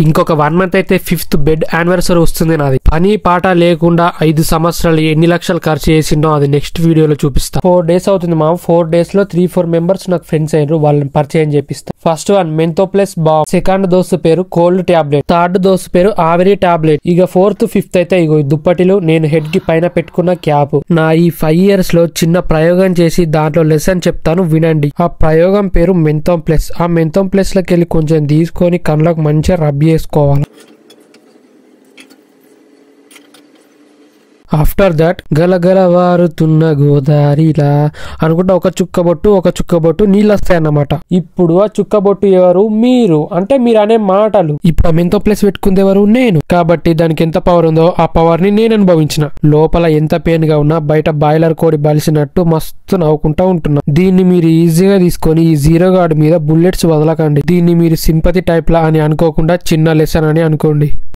ఇంకొక 1 మంత్ అయితే 5th bed anniversary వస్తుంది నాది. పని పాట లేకుండా 5 సంవత్సరాలు ఎన్ని లక్షలు ఖర్చు చేసిండో అది నెక్స్ట్ వీడియోలో చూపిస్తా. 4 days అవుతుంది మా 4 days లో 3-4 మెంబర్స్ నాకు ఫ్రెండ్స్ అయ్యారు. వాళ్ళని పరిచయం చేపిస్తా. First one Mentho plus Bob, second దోస్తు పేరు కోల్డ్ టాబ్లెట్, థర్డ్ దోస్తు పేరు ఆవిరి టాబ్లెట్. ఇక 4th 5th అయితే ఇగో దుప్పటిలు, నేను హెడ్ కి పైన పెట్టుకున్న క్యాప్. నా ఈ 5 years లో చిన్న ప్రయోగం చేసి దాంట్లో లెసన్ చెప్తాను వినండి. ఆ ప్రయోగం పేరు మెంతో ప్లస్. ఆ మెంతో ప్లస్ లోకి వెళ్ళి కొంచెం తీసుకొని కళ్ళకు మంచిగా రబ్ చేసుకోవాలి. ఆఫ్టర్ దట్ గలగల వారుతున్న గోదారిలా అనుకుంటా ఒక చుక్కబొట్టు నీళ్ళు వస్తాయన్నమాట. ఇప్పుడు ఆ చుక్కబొట్టు ఎవరు? మీరు. అంటే మీరు అనే మాటలు. ఇప్పుడు మెంతో ప్లస్ పెట్టుకుంది ఎవరు? నేను. కాబట్టి దానికి ఎంత పవర్ ఉందో ఆ పవర్ ని నేను అనుభవించిన. లోపల ఎంత పెయిన్ గా ఉన్నా బయట బాయిలర్ కోడి బలిసినట్టు మస్తు నవ్వుకుంటా ఉంటున్నా. దీన్ని మీరు ఈజీగా తీసుకొని ఈ జీరో గార్డ్ మీద బుల్లెట్స్ వదలకండి. దీన్ని మీరు సింపతి టైప్ లా అని అనుకోకుండా చిన్న లెసన్ అని అనుకోండి.